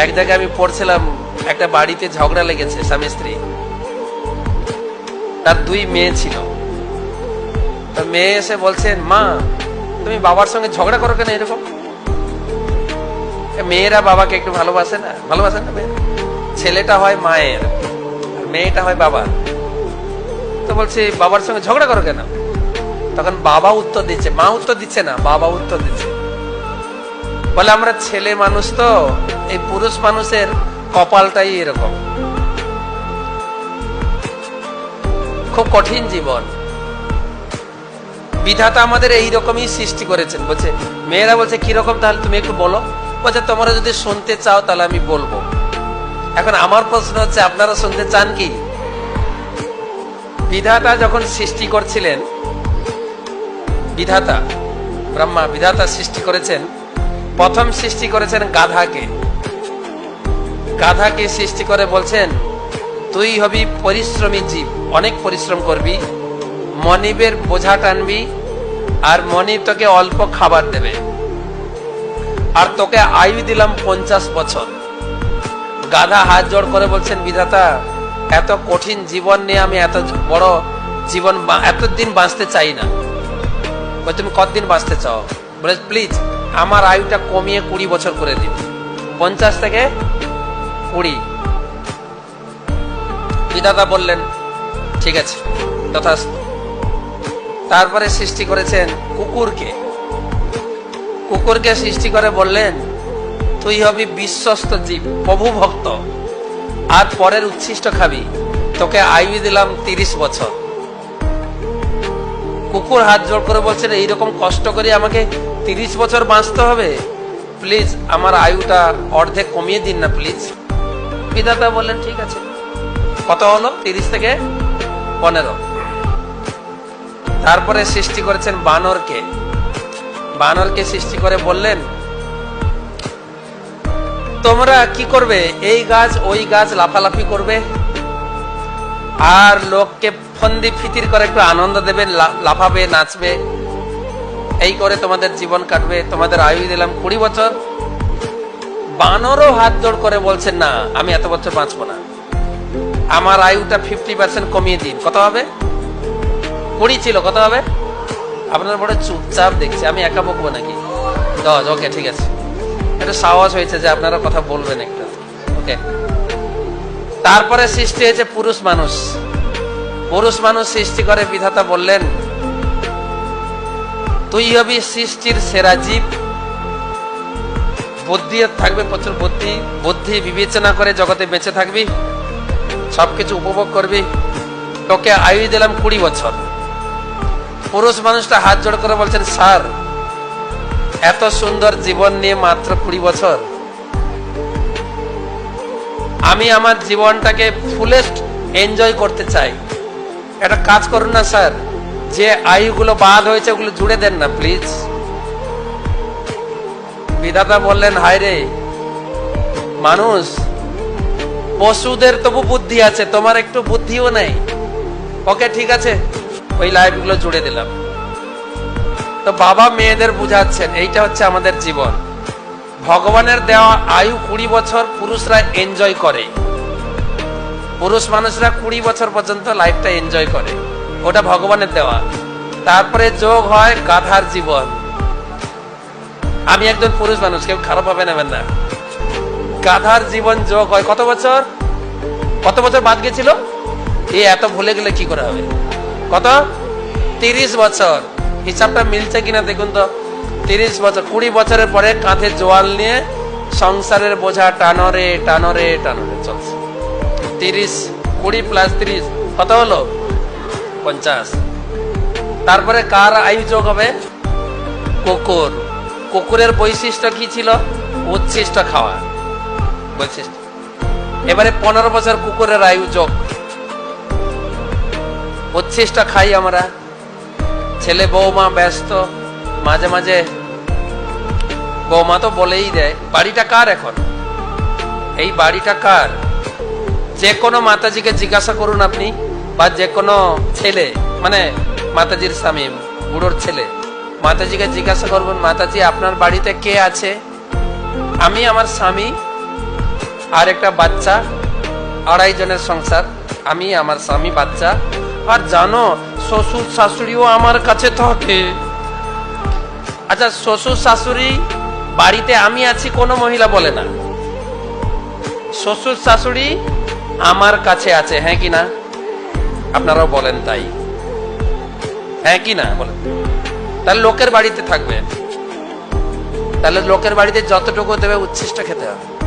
এক জায়গায় আমি পড়ছিলাম, একটা বাড়িতে ঝগড়া লেগেছে স্বামী স্ত্রী, তার 2 মেয়ে ছিল। তো মেয়ে এসে বলছেন, মা তুমি বাবার সঙ্গে ঝগড়া করো কেন এরকম? মেয়েরা বাবাকে একটু ভালোবাসে না? ভালোবাসে না মেয়ে? ছেলেটা হয় মায়ের আর মেয়েটা হয় বাবার। তো বলছে বাবার সঙ্গে ঝগড়া করো কেন? তখন বাবা উত্তর দিচ্ছে, মা উত্তর দিচ্ছে না, বাবা উত্তর দিচ্ছে, বলে আমরা ছেলে মানুষ তো, এই পুরুষ মানুষের কপালটাই এরকম, খুব কঠিন জীবন। বিধাতা আমাদের এইরকমই সৃষ্টি করেছেন। বলছে মেয়েরা বলছে কিরকম, তাহলে তুমি একটু বলো। বলছে তোমরা যদি শুনতে চাও তাহলে আমি বলবো। এখন আমার প্রশ্ন হচ্ছে, আপনারা শুনতে চান কি? বিধাতা যখন সৃষ্টি করছিলেন, বিধাতা ব্রহ্মা বিধাতা সৃষ্টি করেছেন, প্রথম সৃষ্টি করেছেন গাধাকে। গাধাকে সৃষ্টি করে বলছেন তুই হবি পরিশ্রমী জীব, অনেক পরিশ্রম করবি, মনিবের বোঝা টানবি, আর মনিব তোকে অল্প খাবার দেবে, আর তোকে আয়ু দিলাম 50 বছর। গাধা হাত জোড় করে বলছেন, বিধাতা এত কঠিন জীবন নিয়ে আমি এত বড় জীবন, এতদিন বাঁচতে চাই না। তুমি কতদিন বাঁচতে চাও? বলে প্লিজ আমার আয়ুটা কমিয়ে 20 বছর করে দিন, 50 থেকে 20। বিধাতা বললেন ঠিক আছে, তথাস্তু। তারপরে সৃষ্টি করেছেন কুকুরকে। কুকুরকে সৃষ্টি করে বললেন তুই হবি বিশ্বস্ত জীব, প্রভু ভক্ত, আর পরের উচ্ছিষ্ট খাবি, তোকে আয়ু দিলাম 30 বছর। কুকুর হাত জোড় করে বলছেন এইরকম কষ্ট করে আমাকে 30 বছর বাঁচতে হবে, প্লিজ আমার আয়ুটা অর্ধেক কমিয়ে দিন না প্লিজ। বিধাতা বললেন ঠিক আছে। কত হলো? 30 থেকে 15। তারপরে সৃষ্টি করেছেন বানরকে। বানরকে সৃষ্টি করে বললেন তোমরা কি করবে, এই গাছ ওই গাছ লাফালাফি করবে, আর লোককে ফন্দি ফিতির করে একটু আনন্দ দেবে, লাফাবে নাচবে, এই করে তোমাদের জীবন কাটবে, তোমাদের আয়ু দিলাম 20 বছর। বানরও হাত জোড় করে বলছেন না আমি এত বছর বাঁচবো না, আমার আয়ুটা 50% কমিয়ে দিন। কত হবে? 20 ছিল, কত হবে? আপনার বড় চুপচাপ দেখছি, আমি একা বকবো নাকি? 10। ওকে ঠিক আছে, একটু সাহস হয়েছে যে আপনারা কথা বলবেন একটা। ওকে। তারপরে সৃষ্টি হয়েছে পুরুষ মানুষ। পুরুষ মানুষ সৃষ্টি করে বিধাতা বললেন তুই হবি সৃষ্টির সেরা জীব, বুদ্ধি থাকবে প্রচুর, বুদ্ধি বুদ্ধি বিবেচনা করে জগতে বেঁচে থাকবি, সবকিছু উপভোগ করবি, তোকে আয়ু দিলাম 20 বছর। পুরুষ মানুষটা হাত জোড় করে বলছেন স্যার এত সুন্দর জীবন নিয়ে মাত্র 20 বছর, আমি আমার জীবনটাকে ফুলেস্ট এনজয় করতে চাই, একটা কাজ করুন না স্যার, যে আয়ুগুলো বাদ হয়েছে ওগুলো জুড়ে দেন না প্লিজ। বিধাতা বললেন হায় রে মানুষ, পশুদের তবু বুদ্ধি আছে, তোমার একটু বুদ্ধিও নেই। ওকে ঠিক আছে, ওই লাইফগুলো জুড়ে দিলাম। তো বাবা মেয়েদের বুঝাচ্ছেন এইটা হচ্ছে আমাদের জীবন, ভগবানের দেওয়া আয়ু 20 বছর পুরুষরা এনজয় করে, পুরুষ মানুষরা 20 বছর পর্যন্ত লাইফটা এনজয় করে, ওটা ভগবানের দেওয়া। তারপরে যোগ হয় গাধার জীবন। আমি একজন পুরুষ মানুষ, কেউ খারাপ ভাবে নেবেন না। গাধার জীবন যোগ হয় কত বছর? কত বছর বাদ গেছিল? এই এত ভুলে গেলে কি করে হবে? কত? 30 বছর। হিসাবটা মিলছে কিনা দেখুন তো। 30 বছর, 20 বছরের পরে কাঁধে জোয়াল নিয়ে সংসারের বোঝা টানরে টানরে টানরে চলছে। 30, 20 + 30 কত হলো? 50। তারপরে কার আয়ু যোগ হবে? কুকুর। কুকুরের বৈশিষ্ট্য কি ছিল? উচ্ছিষ্ট খাওয়া বৈশিষ্ট্য। এবারে 15 বছর কুকুরের আয়ু যোগ, উচ্ছিষ্ট খাই আমরা, ছেলে বৌমা ব্যস্ত, মাঝে মাঝে বৌমা তো বলেই দেয় বাড়িটা কার, এখন এই বাড়িটা কার। যে কোনো মাতাজিকে জিজ্ঞাসা করুন আপনি, বা যে কোনো ছেলে, মানে মাতাজির স্বামী, বুড়োর ছেলে, মাতাজিকে জিজ্ঞাসা করবেন মাতাজি আপনার বাড়িতে কে আছে? আমি, আমার স্বামী আর একটা বাচ্চা, 2.5 জনের সংসার, আমি, আমার স্বামী, বাচ্চা। আর জানো শ্বশুর শাশুড়িও আমার কাছে থাকে। আচ্ছা, শ্বশুর শাশুড়ি বাড়িতে আমি আছি কোনো মহিলা বলে না, শ্বশুর শাশুড়ি আমার কাছে আছে, হ্যাঁ কি না? আপনারাও বলেন তাই, হ্যাঁ কি না বলেন? তাহলে লোকের বাড়িতে থাকবে, তাহলে লোকের বাড়িতে যতটুকু দেবে উচ্ছিষ্ট খেতে হবে।